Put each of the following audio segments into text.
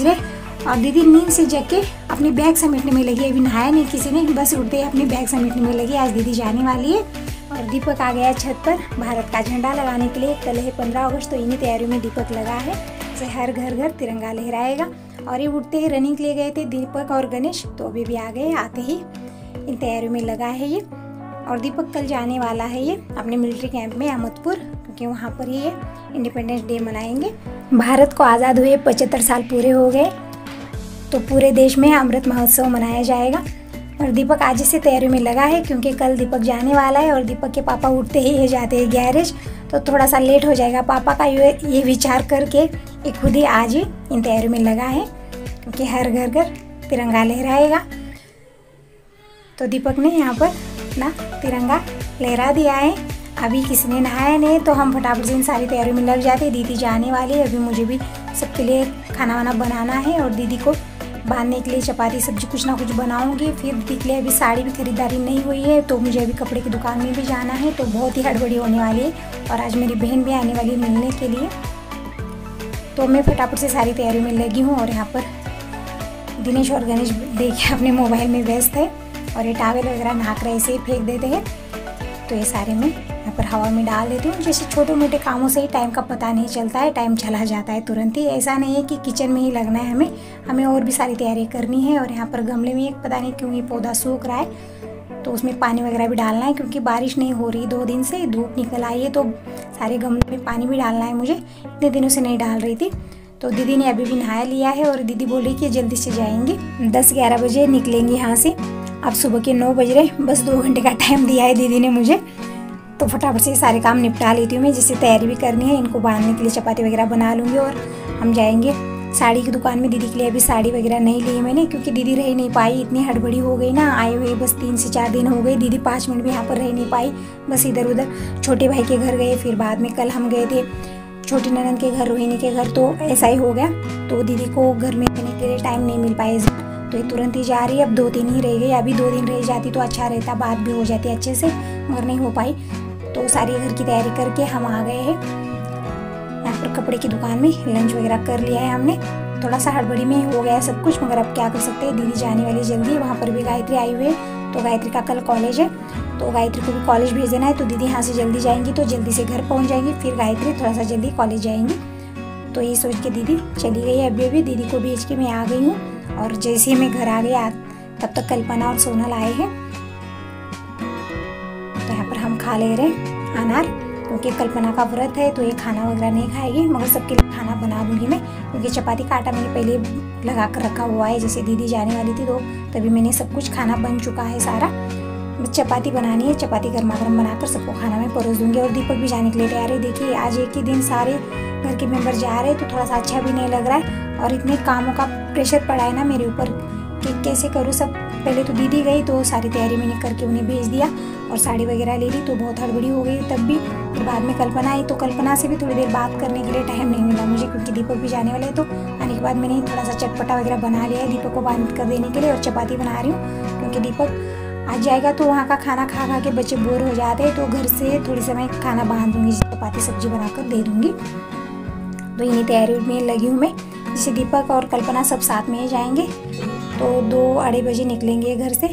बज रहे और दीदी नींद से जग के अपनी बैग समेटने में लगी। अभी नहाया नहीं किसी ने, बस उठते ही अपनी बैग समेटने में लगी। आज दीदी जाने वाली है। और दीपक आ गया छत पर भारत का झंडा लगाने के लिए। कल है 15 अगस्त, तो इन्हीं तैयारियों में दीपक लगा है। जैसे हर घर घर तिरंगा लहराएगा। और ये उठते ही रनिंग के लिए गए थे दीपक और गणेश, तो अभी भी आ गए। आते ही इन तैयारियों में लगा है ये। और दीपक कल जाने वाला है ये अपने मिलिट्री कैंप में अहमदपुर, क्योंकि वहाँ पर ही ये इंडिपेंडेंस डे मनाएंगे। भारत को आज़ाद हुए 75 साल पूरे हो गए, तो पूरे देश में अमृत महोत्सव मनाया जाएगा। और दीपक आज से तैयारी में लगा है, क्योंकि कल दीपक जाने वाला है। और दीपक के पापा उठते ही ये जाते हैं गैरेज, तो थोड़ा सा लेट हो जाएगा। पापा का ये विचार करके ये खुद ही आज ही इन तैयारी में लगा है, क्योंकि हर घर घर तिरंगा लहराएगा। तो दीपक ने यहाँ पर ना तिरंगा लहरा दिया है। अभी किसी ने नहाया नहीं, तो हम फटाफट से इन सारी तैयारियों में लग जाते हैं। दीदी जाने वाली है, अभी मुझे भी सबके लिए खाना वाना बनाना है। और दीदी को बांधने के लिए चपाती सब्जी कुछ ना कुछ बनाऊंगी। फिर दीदी के लिए अभी साड़ी भी खरीदारी नहीं हुई है, तो मुझे अभी कपड़े की दुकान में भी जाना है, तो बहुत ही हड़बड़ी होने वाली है। और आज मेरी बहन भी आने वाली मिलने के लिए, तो मैं फटाफट से सारी तैयारियों में लगी हूँ। और यहाँ पर दिनेश और गणेश देखिए अपने मोबाइल में व्यस्त है। और ये टावल वगैरह नाक रहे से ही फेंक देते हैं, तो ये सारे मैं यहाँ पर हवा में डाल देती हूँ। जैसे छोटे मोटे कामों से ही टाइम का पता नहीं चलता है, टाइम चला जाता है तुरंत ही। ऐसा नहीं है कि किचन में ही लगना है हमें और भी सारी तैयारी करनी है। और यहाँ पर गमले में एक पता नहीं क्यों ये पौधा सूख रहा है, तो उसमें पानी वगैरह भी डालना है, क्योंकि बारिश नहीं हो रही 2 दिन से, धूप निकल आई है, तो सारे गमले में पानी भी डालना है मुझे। इतने दिनों से नहीं डाल रही थी। तो दीदी ने अभी भी नहाया लिया है, और दीदी बोली कि जल्दी से जाएंगे, 10-11 बजे निकलेंगे यहाँ से। अब सुबह के 9 बज रहे, बस 2 घंटे का टाइम दिया है दीदी ने मुझे, तो फटाफट से सारे काम निपटा लेती हूँ मैं। जिससे तैयारी भी करनी है, इनको बांधने के लिए चपाती वगैरह बना लूँगी। और हम जाएंगे साड़ी की दुकान में। दीदी के लिए अभी साड़ी वगैरह नहीं ली है मैंने, क्योंकि दीदी रह नहीं पाई, इतनी हड़बड़ी हो गई ना। आए हुए बस 3 से 4 दिन हो गए, दीदी 5 मिनट भी यहाँ पर रह नहीं पाई। बस इधर उधर छोटे भाई के घर गए, फिर बाद में कल हम गए थे छोटी ननद के घर, रोहिणी के घर, तो ऐसा ही हो गया। तो दीदी को घर में रहने के लिए टाइम नहीं मिल पाए, तो ये तुरंत ही जा रही है। अब 2-3 ही रह गई, अभी 2 दिन रह जाती तो अच्छा रहता, बात भी हो जाती अच्छे से, मगर नहीं हो पाई। तो सारी घर की तैयारी करके हम आ गए हैं यहाँ पर कपड़े की दुकान में। लंच वगैरह कर लिया है हमने, थोड़ा सा हड़बड़ी में हो गया सब कुछ, मगर अब क्या कर सकते हैं। दीदी जाने वाली जल्दी। वहाँ पर भी गायत्री आई हुई है, तो गायत्री का कल कॉलेज है, तो गायत्री को भी कॉलेज भेज देना है। तो दीदी यहाँ से जल्दी जाएंगी, तो जल्दी से घर पहुँच जाएंगी, फिर गायत्री थोड़ा सा जल्दी कॉलेज जाएंगी। तो ये सोच के दीदी चली गई है। अभी दीदी को भेज के मैं आ गई हूँ। और जैसे ही मैं घर आ गई, तब तक कल्पना और सोनल आए हैं। तो यहाँ पर हम खा ले रहे अनार, क्योंकि कल्पना का व्रत है, तो ये खाना वगैरह नहीं खाएगी, मगर सबके लिए खाना बना दूंगी मैं, क्योंकि चपाती का आटा मैंने पहले लगा कर रखा हुआ है। जैसे दीदी जाने वाली थी, तो तभी मैंने सब कुछ खाना बन चुका है सारा। बस चपाती बनानी है, चपाती गर्मा गर्म बनाकर सबको खाना में परोस दूंगी। और दीपक भी जाने के लिए तैयार है। देखिए आज एक ही दिन सारे घर के मेंबर जा रहे हैं, तो थोड़ा सा अच्छा भी नहीं लग रहा है। और इतने कामों का प्रेशर पड़ा है ना मेरे ऊपर कि कैसे करूँ सब। पहले तो दीदी गई, तो सारी तैयारी मैंने करके उन्हें भेज दिया, और साड़ी वगैरह ले ली, तो बहुत हड़बड़ी हो गई तब भी। फिर बाद में कल्पना आई, तो कल्पना से भी थोड़ी देर बात करने के लिए टाइम नहीं मिला मुझे, क्योंकि दीपक भी जाने वाले हैं। तो आने के बाद मैंने थोड़ा सा चटपटा वगैरह बना लिया है दीपक को बांध कर देने के लिए। और चपाती बना रही हूँ, क्योंकि दीपक आज जाएगा, तो वहाँ का खाना खा खा के बच्चे बोर हो जाते हैं, तो घर से थोड़ी समय खाना बांध दूंगी, चपाती सब्जी बनाकर दे दूंगी। तो इन्हीं तैयारी में लगी हूँ मैं। जैसे दीपक और कल्पना सब साथ में ही जाएंगे, तो 2-2:30 बजे निकलेंगे घर से।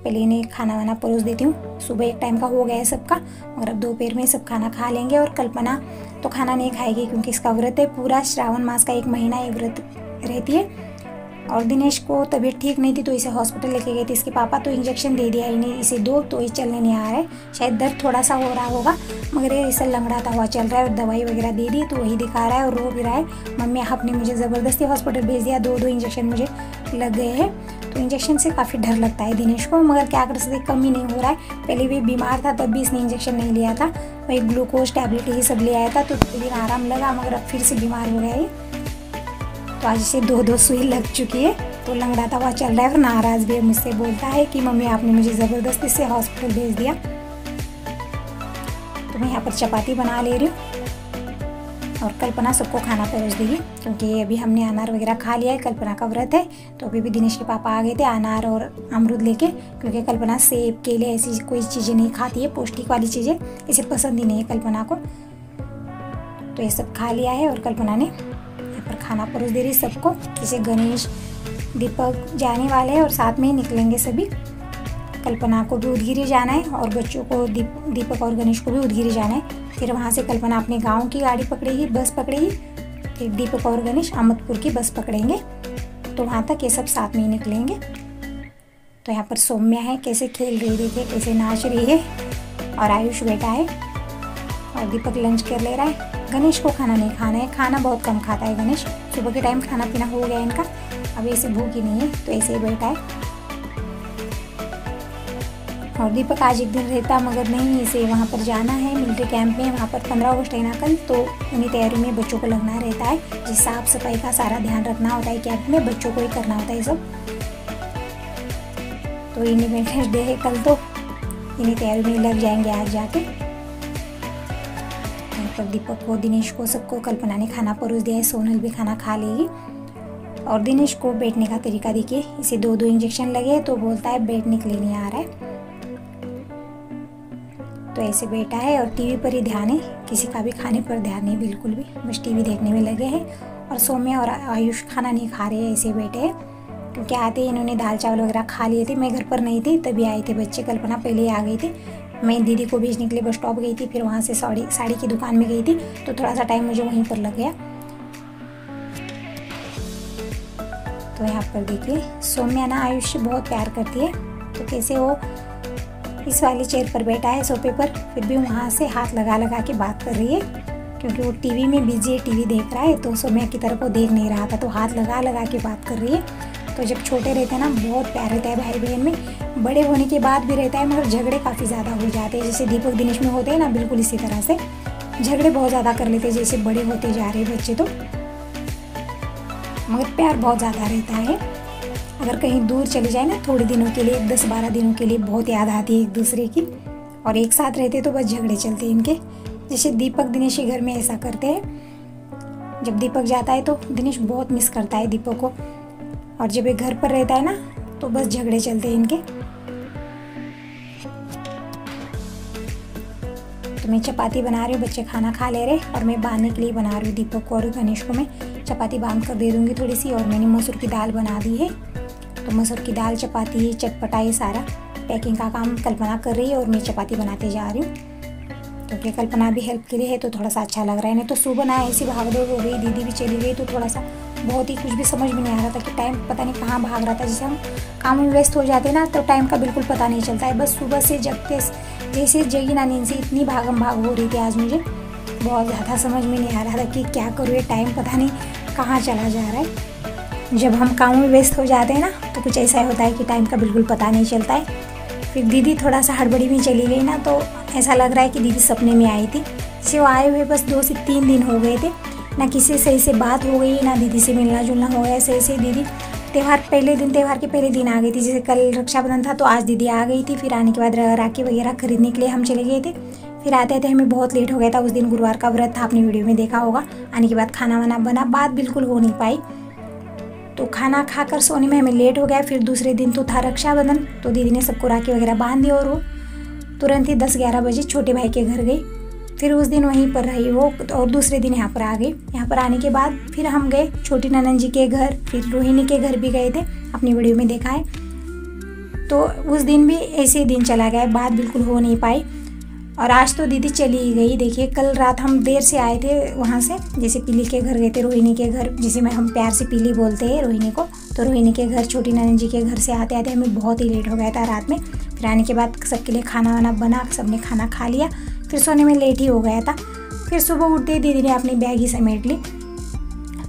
पहले इन्हें खाना वाना परोस देती हूँ। सुबह एक टाइम का हो गया है सबका, और अब दोपहर में सब खाना खा लेंगे। और कल्पना तो खाना नहीं खाएगी, क्योंकि इसका व्रत है, पूरा श्रावण मास का 1 महीना ये व्रत रहती है। और दिनेश को तबीयत ठीक नहीं थी, तो इसे हॉस्पिटल लेके गए थे इसके पापा, तो इंजेक्शन दे दिया इन्हें, इसे 2, तो ये चलने नहीं आ रहा है। शायद दर्द थोड़ा सा हो रहा होगा, मगर ये इसे लंगड़ाता हुआ चल रहा है। और दवाई वगैरह दे दी, तो वही दिखा रहा है और रो भी रहा है। मम्मी आपने मुझे ज़बरदस्ती हॉस्पिटल भेज दिया, 2 इंजेक्शन मुझे लग गए हैं। तो इंजेक्शन से काफ़ी डर लगता है दिनेश को, मगर क्या कर सकते, कम ही नहीं हो रहा है। पहले भी बीमार था, तब भी इसने इंजेक्शन नहीं लिया था, वही ग्लूकोज टैबलेट ही सब ले आया था, तो थोड़ी दिन आराम लगा, मगर अब फिर से बीमार हो गया है। तो आज इसे 2 सुई लग चुकी है, तो लंगड़ाता हुआ चल रहा है। और नाराज़ भी मुझसे बोलता है कि मम्मी आपने मुझे ज़बरदस्ती से हॉस्पिटल भेज दिया। तो मैं यहाँ पर चपाती बना ले रही हूँ, और कल्पना सबको खाना परोस देगी, क्योंकि अभी हमने अनार वगैरह खा लिया है। कल्पना का व्रत है, तो अभी भी दिनेश के पापा आ गए थे अनार और अमरूद लेके, क्योंकि कल्पना सेब केले ऐसी कोई चीज़ें नहीं खाती है, पौष्टिक वाली चीज़ें इसे पसंद ही नहीं है कल्पना को। तो ये सब खा लिया है, और कल्पना ने पर खाना परोस दे रही सबको। जैसे गणेश दीपक जाने वाले हैं और साथ में ही निकलेंगे सभी। कल्पना को भी उदगिरी जाना है और बच्चों को दीपक और गणेश को भी उदगिरी जाना है। फिर वहाँ से कल्पना अपने गांव की गाड़ी पकड़ेगी, बस पकड़ेगी। फिर दीपक और गणेश अहमदपुर की बस पकड़ेंगे। तो वहाँ तक ये सब साथ में ही निकलेंगे। तो यहाँ पर सौम्या है, कैसे खेल रही, देखिए कैसे नाच रही है। और आयुष बेटा है और दीपक लंच कर ले रहा है। गणेश को खाना नहीं खाना है, खाना बहुत कम खाता है गणेश। सुबह के टाइम खाना पीना हो गया इनका, अब ऐसे भूख ही नहीं है तो ऐसे ही बैठा है। और दीपक आज एक दिन रहता मगर नहीं, इसे वहाँ पर जाना है मिलिट्री कैंप में। वहाँ पर 15 अगस्त है ना कल, तो उन्हीं तैयारी में बच्चों को लगना रहता है। जिस साफ सफाई का सारा ध्यान रखना होता है कैंप में, बच्चों को ही करना होता है सब। तो इंडिपेंडेंस डे है कल, तो इन्हीं तैयारी में लग जाएंगे आज जाके। पर दीपक को, दिनेश को, सबको कल्पना ने खाना परोस दिया है। सोनल भी खाना खा लेगी। और दिनेश को बैठने का तरीका देखिए, इसे 2-2 इंजेक्शन लगे तो बोलता है बैठने के लिए नहीं आ रहा है। तो ऐसे बैठा है और टीवी पर ही ध्यान है, किसी का भी खाने पर ध्यान नहीं बिल्कुल भी, बस टीवी देखने में लगे हैं। और सौम्या और आयुष खाना नहीं खा रहे हैं, ऐसे बैठे हैं। क्योंकि आते ही इन्होंने दाल चावल वगैरह खा लिए थे। मैं घर पर नहीं थी तभी आए थे बच्चे, कल्पना पहले ही आ गई थी। मैं दीदी को भेजने के लिए बस स्टॉप गई थी, फिर वहाँ से साड़ी की दुकान में गई थी, तो थोड़ा सा टाइम मुझे वहीं पर लग गया। तो यहाँ पर देखिए सौम्या ना आयुष से बहुत प्यार करती है। तो कैसे वो इस वाली चेयर पर बैठा है सोफे पर, फिर भी वहाँ से हाथ लगा लगा के बात कर रही है। क्योंकि वो टीवी में बिजी है, टीवी देख रहा है, तो सौम्या की तरफ वो देख नहीं रहा था, तो हाथ लगा लगा के बात कर रही है। तो जब छोटे रहते हैं ना बहुत प्यार रहता है भाई बहन में, बड़े होने के बाद भी रहता है, मगर झगड़े काफ़ी ज़्यादा हो जाते हैं। जैसे दीपक दिनेश में होते हैं ना, बिल्कुल इसी तरह से झगड़े बहुत ज़्यादा कर लेते हैं जैसे बड़े होते जा रहे बच्चे। तो मगर प्यार बहुत ज़्यादा रहता है। अगर कहीं दूर चले जाए ना थोड़े दिनों के लिए, 10-12 दिनों के लिए, बहुत याद आती है एक दूसरे की। और एक साथ रहते तो बस झगड़े चलते हैं इनके। जैसे दीपक दिनेश के घर में ऐसा करते हैं, जब दीपक जाता है तो दिनेश बहुत मिस करता है दीपक को, और जब ये घर पर रहता है ना तो बस झगड़े चलते हैं इनके। तो मैं चपाती बना रही हूँ, बच्चे खाना खा ले रहे, और मैं बांधने के लिए बना रही हूँ दीपक को और गणेश को। मैं चपाती बांध कर दे दूँगी थोड़ी सी। और मैंने मसूर की दाल बना दी है, तो मसूर की दाल, चपाती, चटपटा, ये सारा पैकिंग का काम कल्पना कर रही है और मैं चपाती बनाते जा रही हूँ। क्योंकि कल्पना भी हेल्प के लिए है तो थोड़ा सा अच्छा लग रहा है। नहीं तो सुबह ना ऐसी भागदौड़ हो गई, दीदी भी चली गई, तो थोड़ा सा बहुत ही कुछ भी समझ में नहीं आ रहा था कि टाइम पता नहीं कहाँ भाग रहा था। जैसे हम काम में व्यस्त हो जाते ना तो टाइम का बिल्कुल पता नहीं चलता है। बस सुबह से जगते जैसे जगी ना नींद से, इतनी भागम भाग हो रही थी आज मुझे, बहुत ज़्यादा समझ में नहीं आ रहा था कि क्या करूँ, ये टाइम पता नहीं कहाँ चला जा रहा है। जब हम काम में व्यस्त हो जाते हैं ना तो कुछ ऐसा होता है कि टाइम का बिल्कुल पता नहीं चलता है। फिर दीदी थोड़ा सा हड़बड़ी में चली गई ना, तो ऐसा लग रहा है कि दीदी सपने में आई थी। जैसे वो आए हुए बस 2 से 3 दिन हो गए थे, ना किसी सही से बात हो गई, ना दीदी से मिलना जुलना हो गया सही से। दीदी त्यौहार के पहले दिन आ गई थी। जैसे कल रक्षाबंधन था तो आज दीदी आ गई थी। फिर आने के बाद राखी वगैरह खरीदने के लिए हम चले गए थे। फिर आते आते हमें बहुत लेट हो गया था। उस दिन गुरुवार का व्रत था, आपने वीडियो में देखा होगा। आने के बाद खाना वाना बना, बात बिल्कुल हो नहीं पाई, तो खाना खाकर सोने में हमें लेट हो गया। फिर दूसरे दिन तो था रक्षाबंधन, तो दीदी ने सबको राखी वगैरह बांध दी और वो तुरंत ही 10-11 बजे छोटे भाई के घर गई। फिर उस दिन वहीं पर रही वो, और दूसरे दिन यहाँ पर आ गई। यहाँ पर आने के बाद फिर हम गए छोटी ननन जी के घर, फिर रोहिणी के घर भी गए थे, अपनी वीडियो में देखा है। तो उस दिन भी ऐसे दिन चला गया, बात बिल्कुल हो नहीं पाई। और आज तो दीदी चली ही गई। देखिए कल रात हम देर से आए थे वहाँ से, जैसे पीली के घर गए थे, रोहिणी के घर, जिसे हम प्यार से पीली बोलते हैं रोहिणी को। तो रोहिणी के घर, छोटी ननन जी के घर से आते आते हमें बहुत ही लेट हो गया था रात में। फिर आने के बाद सबके लिए खाना वाना बना, सबने खाना खा लिया, फिर सोने में लेट ही हो गया था। फिर सुबह उठते दीदी ने अपनी बैग ही समेट ली।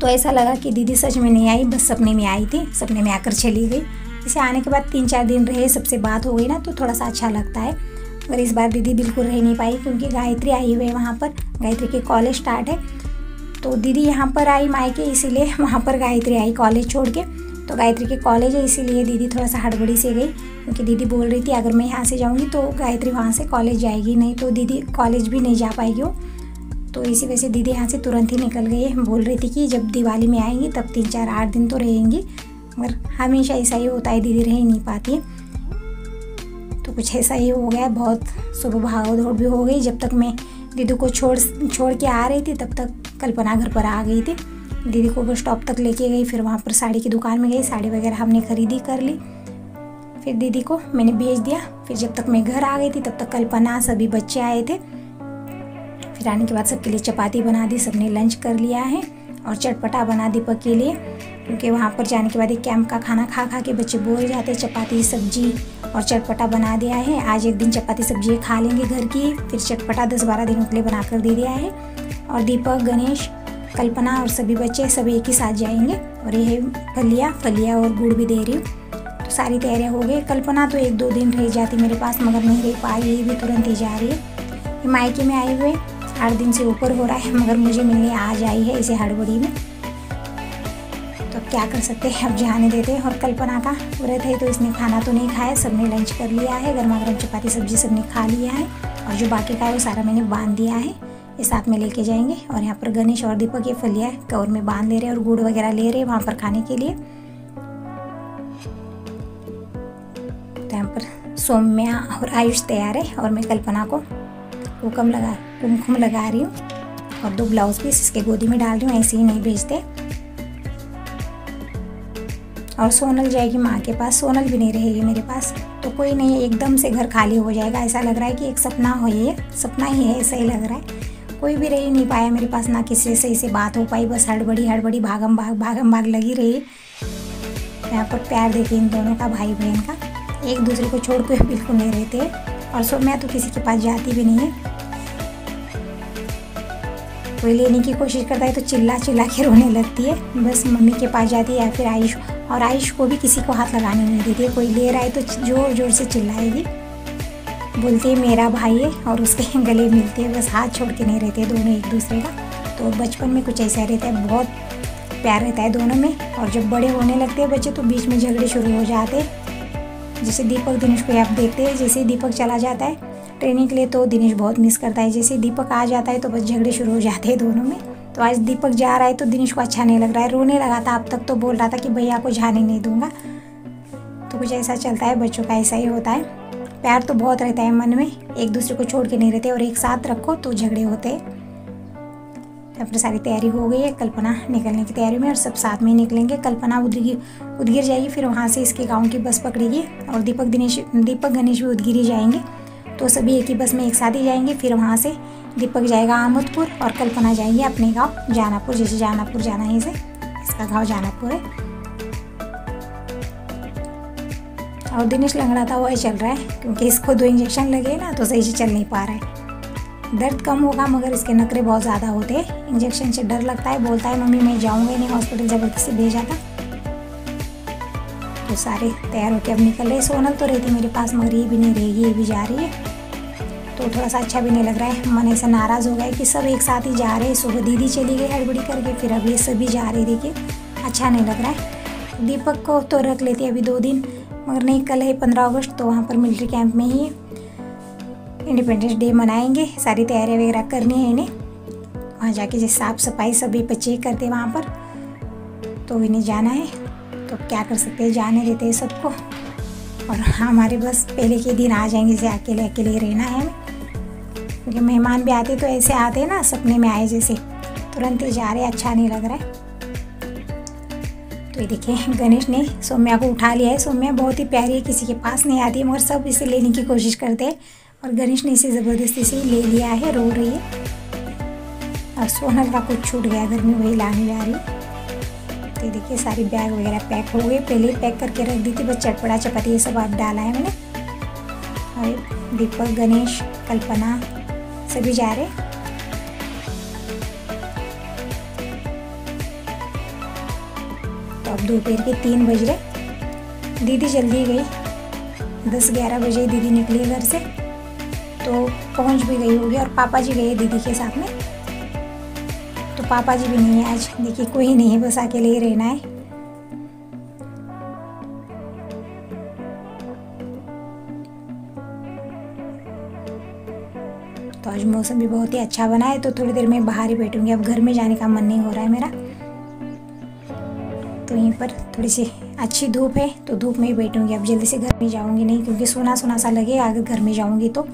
तो ऐसा लगा कि दीदी सच में नहीं आई, बस सपने में आई थी, सपने में आकर चली गई। इसे आने के बाद 3-4 दिन रहे, सबसे बात हो गई ना तो थोड़ा सा अच्छा लगता है। और इस बार दीदी बिल्कुल रह नहीं पाई क्योंकि गायत्री आई हुई है वहाँ पर, गायत्री के कॉलेज स्टार्ट है। तो दीदी यहाँ पर आई मायके, इसीलिए वहाँ पर गायत्री आई कॉलेज छोड़ के। तो गायत्री के कॉलेज है, इसीलिए दीदी थोड़ा सा हड़बड़ी से गई, क्योंकि दीदी बोल रही थी अगर मैं यहाँ से जाऊँगी तो गायत्री वहाँ से कॉलेज जाएगी, नहीं तो दीदी कॉलेज भी नहीं जा पाएगी वो। तो इसी वजह से दीदी यहाँ से तुरंत ही निकल गई है। बोल रही थी कि जब दिवाली में आएंगी तब 3-4-8 दिन तो रहेंगी, मगर हमेशा ऐसा ही होता है, दीदी रह ही नहीं पाती है। तो कुछ ऐसा ही हो गया, बहुत सुबह भाग दौड़ भी हो गई। जब तक मैं दीदी को छोड़ के आ रही थी तब तक कल्पना घर पर आ गई थी। दीदी को बस स्टॉप तक लेके गई, फिर वहाँ पर साड़ी की दुकान में गई, साड़ी वगैरह हमने खरीदी कर ली। फिर दीदी को मैंने भेज दिया। फिर जब तक मैं घर आ गई थी तब तक कल्पना सभी बच्चे आए थे। फिर आने के बाद सबके लिए चपाती बना दी, सबने लंच कर लिया है और चटपटा बना दीपक के लिए, क्योंकि वहाँ पर जाने के बाद एक कैंप का खाना खा खा के बच्चे बोर हो जाते। चपाती सब्जी और चटपटा बना दिया है। आज एक दिन चपाती सब्जी खा लेंगे घर की, फिर चटपटा 10-12 दिनों के लिए बना कर दे दिया है। और दीपक, गणेश, कल्पना और सभी बच्चे सब एक ही साथ जाएंगे। और ये फलिया और गुड़ भी दे रही हूँ। तो सारी तैयारियाँ हो गई। कल्पना तो 1-2 दिन रह जाती मेरे पास, मगर नहीं रह पाई, ये भी तुरंत ही जा रही है। मायके में आए हुए 8 दिन से ऊपर हो रहा है, मगर मुझे मिलने आज आई है इसे हड़बड़ी में। तो क्या कर सकते हैं, अब जाने देते हैं। और कल्पना का व्रत है तो इसने खाना तो नहीं खाया, सबने लंच कर लिया है। गर्मा गर्म चपाती सब्जी सबने खा लिया है और जो बाकी का है वो सारा मैंने बांध दिया है, ये साथ में लेके जाएंगे। और यहाँ पर गणेश और दीपक ये फलिया कवर में बांध ले रहे हैं और गुड़ वगैरह ले रहे हैं वहाँ पर खाने के लिए। तो यहाँ पर सौम्या और आयुष तैयार है और मैं कल्पना को कुमकुम लगा रही हूँ और 2 ब्लाउज पीस इसके गोदी में डाल रही हूँ, ऐसे ही नहीं भेजते। और सोनल जाएगी माँ के पास, सोनल भी नहीं रहेगी मेरे पास। तो कोई नहीं, एकदम से घर खाली हो जाएगा, ऐसा लग रहा है कि एक सपना हो, ये सपना ही है, ऐसा ही लग रहा है। कोई भी रह ही नहीं पाया मेरे पास, ना किसी से इसे बात हो पाई, बस हड़बड़ी भागम भाग लगी रही। यहाँ पर प्यार देखिए इन दोनों का, भाई बहन का, एक दूसरे को छोड़ के बिल्कुल नहीं रहते। और सौम्या तो किसी के पास जाती भी नहीं है, कोई लेने की कोशिश करता है तो चिल्ला के रोने लगती है, बस मम्मी के पास जाती है या फिर आयुष। और आयुष को भी किसी को हाथ लगाने नहीं देती है, कोई ले रहा है तो जोर जोर से चिल्लाएगी, बोलती है मेरा भाई है और उसके गले मिलते हैं, बस हाथ छोड़ के नहीं रहते दोनों एक दूसरे का। तो बचपन में कुछ ऐसा रहता है, बहुत प्यार रहता है दोनों में। और जब बड़े होने लगते हैं बच्चे तो बीच में झगड़े शुरू हो जाते हैं। जैसे दीपक दिनेश को आप देखते हैं, जैसे दीपक चला जाता है ट्रेनिंग के लिए तो दिनेश बहुत मिस करता है, जैसे दीपक आ जाता है तो बस झगड़े शुरू हो जाते हैं दोनों में। तो आज दीपक जा रहा है तो दिनेश को अच्छा नहीं लग रहा है, रोने लगा था। अब तक तो बोल रहा था कि भैया को जाने नहीं दूंगा। तो कुछ ऐसा चलता है, बच्चों का ऐसा ही होता है, प्यार तो बहुत रहता है मन में, एक दूसरे को छोड़ के नहीं रहते और एक साथ रखो तो झगड़े होते हैं। अपनी सारी तैयारी हो गई है, कल्पना निकलने की तैयारी में और सब साथ में ही निकलेंगे। कल्पना उदगिर जाएगी, फिर वहाँ से इसके गाँव की बस पकड़ेगी और दीपक गणेश भी उदगिर ही जाएंगे। तो सभी एक ही बस में एक साथ ही जाएंगे। फिर वहाँ से दीपक जाएगा आमोदपुर और कल्पना जाएंगे अपने गांव जानापुर, जैसे जानापुर जाना है इसे, इसका गांव जानापुर है। और दिनेश लंगड़ाता हुआ ही चल रहा है, क्योंकि इसको 2 इंजेक्शन लगे ना तो सही से चल नहीं पा रहा है। दर्द कम होगा मगर इसके नखरे बहुत ज़्यादा होते हैं, इंजेक्शन से डर लगता है, बोलता है मम्मी मैं जाऊँगा नहीं हॉस्पिटल, ज़बरदस्ती भेजा था। तो सारे तैयार होकर अब निकल रहे। सोनल तो रहती मेरे पास मगर ये भी नहीं रहेगी, ये भी जा रही है। तो थोड़ा सा अच्छा भी नहीं लग रहा है, मन ऐसा नाराज़ हो गया कि सब एक साथ ही जा रहे हैं। सुबह दीदी चली गई हड़बड़ी करके, फिर अब ये सभी जा रहे, देखिए अच्छा नहीं लग रहा है। दीपक को तो रख लेते अभी 2 दिन, मगर नहीं, कल है 15 अगस्त, तो वहाँ पर मिलिट्री कैंप में ही इंडिपेंडेंस डे मनाएंगे। सारी तैयारी वगैरह करनी है इन्हें, वहाँ जाके जैसे साफ़ सफाई सभी बच्चे करते वहाँ पर, तो इन्हें जाना है। तो क्या कर सकते हैं, जाने देते हैं सबको। और हमारे बस पहले के दिन आ जाएंगे, जैसे अकेले अकेले रहना है हमें, क्योंकि मेहमान भी आते तो ऐसे आते हैं ना, सपने में आए जैसे, तुरंत ही जा रहे, अच्छा नहीं लग रहा है। तो ये देखिए गणेश ने सौम्या को उठा लिया है। सौम्या बहुत ही प्यारी है, किसी के पास नहीं आती है मगर सब इसे लेने की कोशिश करते हैं, और गणेश ने इसे ज़बरदस्ती से ले लिया है, रो रही है। और सोनल का कुछ छूट गया घर में, वही लाने जा रही है। तो देखिए सारी बैग वगैरह पैक हो गए, पहले ही पैक करके रख दी थी, बस चटपटा चपाती ये सब आप डाला है मैंने। और दीपक, गणेश, कल्पना सभी जा रहे। तो अब दोपहर के 3 बज रहे। दीदी जल्दी गई, 10-11 बजे दीदी निकली घर से, तो पहुंच भी गई होगी। और पापा जी गए दीदी के साथ में, तो पापा जी भी नहीं है आज, देखिए कोई नहीं है, बस अकेले ही रहना है। तो आज मौसम भी बहुत ही अच्छा बना है, तो थोड़ी देर में बाहर ही बैठूंगी, अब घर में जाने का मन नहीं हो रहा है मेरा। तो यहीं पर थोड़ी सी अच्छी धूप है, तो धूप में ही बैठूंगी, अब जल्दी से घर में जाऊंगी नहीं, क्योंकि सूना सूना सा लगेगा अगर घर में जाऊंगी तो।